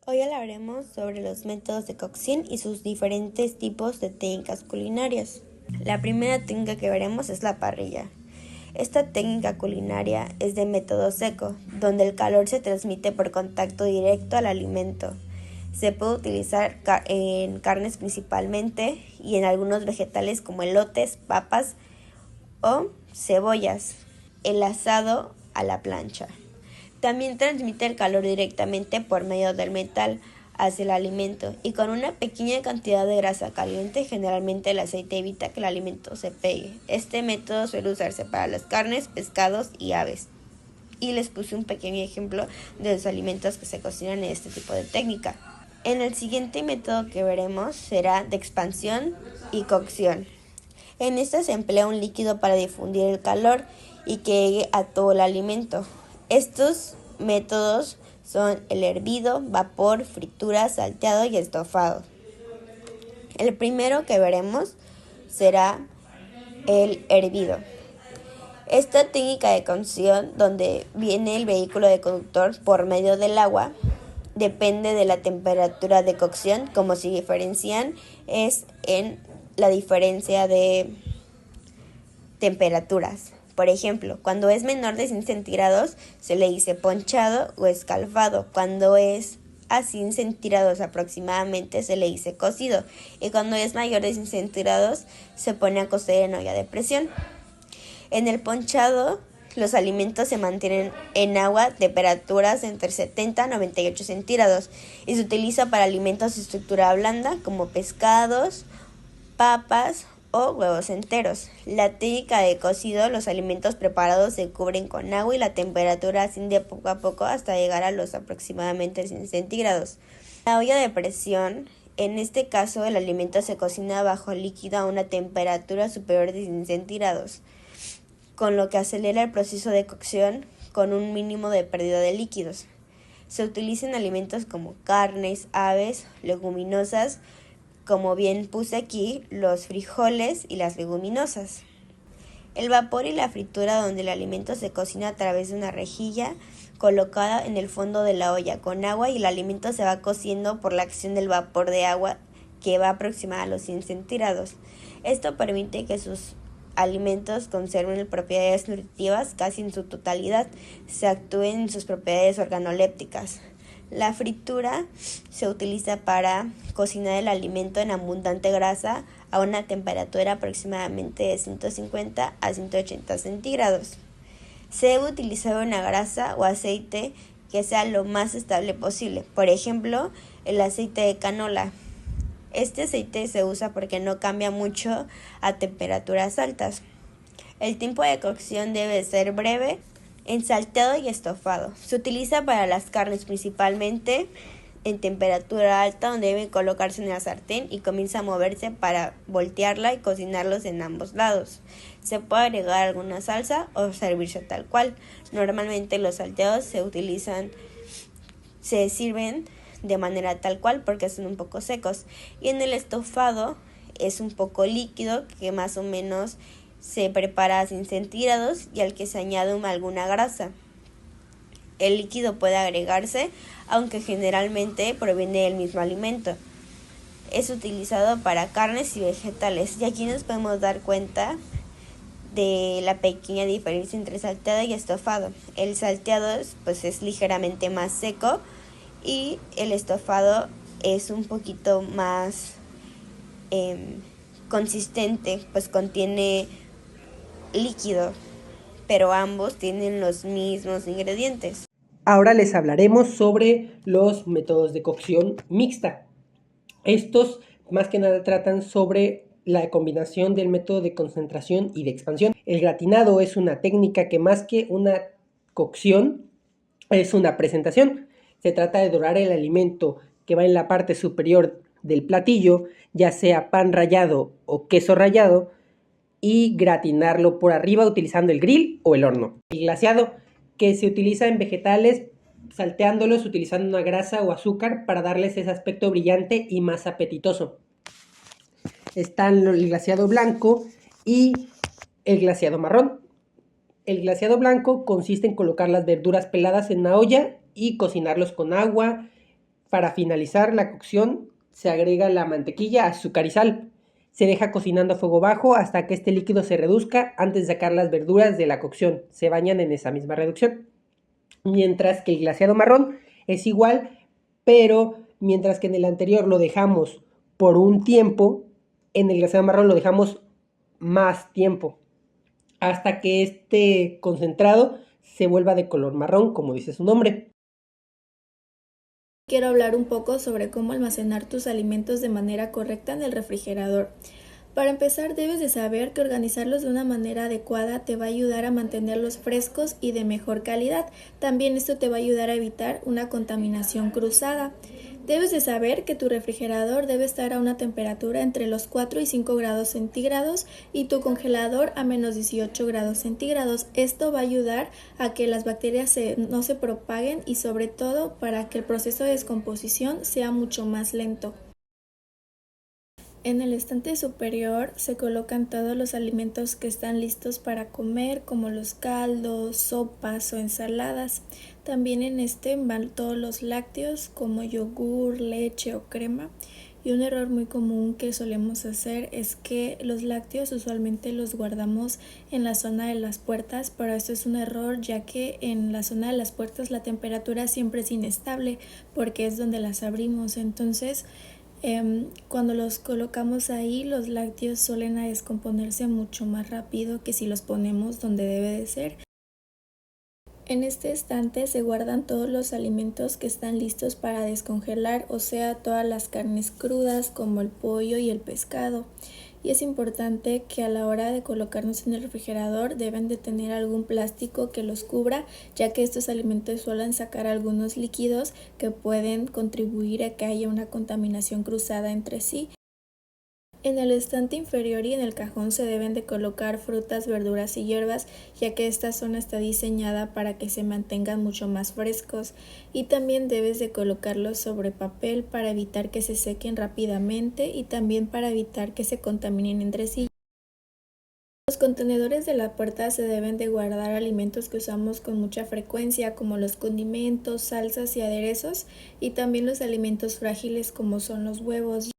Hoy hablaremos sobre los métodos de cocción y sus diferentes tipos de técnicas culinarias. La primera técnica que veremos es la parrilla. Esta técnica culinaria es de método seco, donde el calor se transmite por contacto directo al alimento. Se puede utilizar en carnes principalmente y en algunos vegetales como elotes, papas o cebollas. El asado a la plancha. También transmite el calor directamente por medio del metal hacia el alimento y con una pequeña cantidad de grasa caliente, generalmente el aceite evita que el alimento se pegue. Este método suele usarse para las carnes, pescados y aves. Y les puse un pequeño ejemplo de los alimentos que se cocinan en este tipo de técnica. En el siguiente método que veremos será de expansión y cocción. En esta se emplea un líquido para difundir el calor y que llegue a todo el alimento. Estos métodos son el hervido, vapor, fritura, salteado y estofado. El primero que veremos será el hervido. Esta técnica de cocción, donde viene el vehículo de conductor por medio del agua, depende de la temperatura de cocción, como se diferencian es en la diferencia de temperaturas. Por ejemplo, cuando es menor de 100 centígrados se le dice ponchado o escalfado. Cuando es a 100 centígrados aproximadamente se le dice cocido. Y cuando es mayor de 100 centígrados se pone a cocer en olla de presión. En el ponchado, los alimentos se mantienen en agua a temperaturas entre 70 y 98 centígrados y se utiliza para alimentos de estructura blanda como pescados, papas o huevos enteros. La técnica de cocido, los alimentos preparados se cubren con agua y la temperatura asciende poco a poco hasta llegar a los aproximadamente 100 centígrados. La olla de presión, en este caso el alimento se cocina bajo líquido a una temperatura superior de 100 centígrados, con lo que acelera el proceso de cocción con un mínimo de pérdida de líquidos. Se utilizan alimentos como carnes, aves, leguminosas, como bien puse aquí, los frijoles y las leguminosas. El vapor y la fritura, donde el alimento se cocina a través de una rejilla colocada en el fondo de la olla con agua y el alimento se va cociendo por la acción del vapor de agua que va aproximada a los 100 centígrados. Esto permite que sus alimentos conserven propiedades nutritivas casi en su totalidad, se actúen en sus propiedades organolépticas. La fritura se utiliza para cocinar el alimento en abundante grasa a una temperatura aproximadamente de 150 a 180 centígrados. Se debe utilizar una grasa o aceite que sea lo más estable posible, por ejemplo, el aceite de canola. Este aceite se usa porque no cambia mucho a temperaturas altas. El tiempo de cocción debe ser breve. En salteado y estofado. Se utiliza para las carnes principalmente en temperatura alta, donde debe colocarse en la sartén y comienza a moverse para voltearla y cocinarlos en ambos lados. Se puede agregar alguna salsa o servirse tal cual. Normalmente los salteados se sirven de manera tal cual porque son un poco secos. Y en el estofado es un poco líquido que más o menos se prepara a 100 centígrados y al que se añade alguna grasa. El líquido puede agregarse, aunque generalmente proviene del mismo alimento. Es utilizado para carnes y vegetales y aquí nos podemos dar cuenta de la pequeña diferencia entre salteado y estofado. El salteado es ligeramente más seco y el estofado es un poquito más consistente, pues contiene líquido, pero ambos tienen los mismos ingredientes. Ahora les hablaremos sobre los métodos de cocción mixta. Estos más que nada tratan sobre la combinación del método de concentración y de expansión. El gratinado es una técnica que más que una cocción es una presentación. Se trata de dorar el alimento que va en la parte superior del platillo, ya sea pan rallado o queso rallado, y gratinarlo por arriba utilizando el grill o el horno. El glaseado, que se utiliza en vegetales, salteándolos utilizando una grasa o azúcar para darles ese aspecto brillante y más apetitoso. Están el glaseado blanco y el glaseado marrón. El glaseado blanco consiste en colocar las verduras peladas en una olla y cocinarlos con agua, Para finalizar la cocción se agrega la mantequilla, azúcar y sal. Se deja cocinando a fuego bajo hasta que este líquido se reduzca antes de sacar las verduras de la cocción. Se bañan en esa misma reducción. Mientras que el glaseado marrón es igual, pero mientras que en el anterior lo dejamos por un tiempo, en el glaseado marrón lo dejamos más tiempo, hasta que este concentrado se vuelva de color marrón, como dice su nombre. Quiero hablar un poco sobre cómo almacenar tus alimentos de manera correcta en el refrigerador. Para empezar, debes de saber que organizarlos de una manera adecuada te va a ayudar a mantenerlos frescos y de mejor calidad. También esto te va a ayudar a evitar una contaminación cruzada. Debes de saber que tu refrigerador debe estar a una temperatura entre los 4 y 5 grados centígrados y tu congelador a menos 18 grados centígrados. Esto va a ayudar a que las bacterias no se propaguen y sobre todo para que el proceso de descomposición sea mucho más lento. En el estante superior se colocan todos los alimentos que están listos para comer, como los caldos, sopas o ensaladas. También en este van todos los lácteos, como yogur, leche o crema. Y un error muy común que solemos hacer es que los lácteos usualmente los guardamos en la zona de las puertas, pero esto es un error ya que en la zona de las puertas la temperatura siempre es inestable porque es donde las abrimos. Entonces, cuando los colocamos ahí, los lácteos suelen a descomponerse mucho más rápido que si los ponemos donde debe de ser. En este estante se guardan todos los alimentos que están listos para descongelar, o sea, todas las carnes crudas como el pollo y el pescado. Y es importante que a la hora de colocarnos en el refrigerador deben de tener algún plástico que los cubra, ya que estos alimentos suelen sacar algunos líquidos que pueden contribuir a que haya una contaminación cruzada entre sí. En el estante inferior y en el cajón se deben de colocar frutas, verduras y hierbas, ya que esta zona está diseñada para que se mantengan mucho más frescos, y también debes de colocarlos sobre papel para evitar que se sequen rápidamente y también para evitar que se contaminen entre sí. Los contenedores de la puerta se deben de guardar alimentos que usamos con mucha frecuencia, como los condimentos, salsas y aderezos, y también los alimentos frágiles como son los huevos.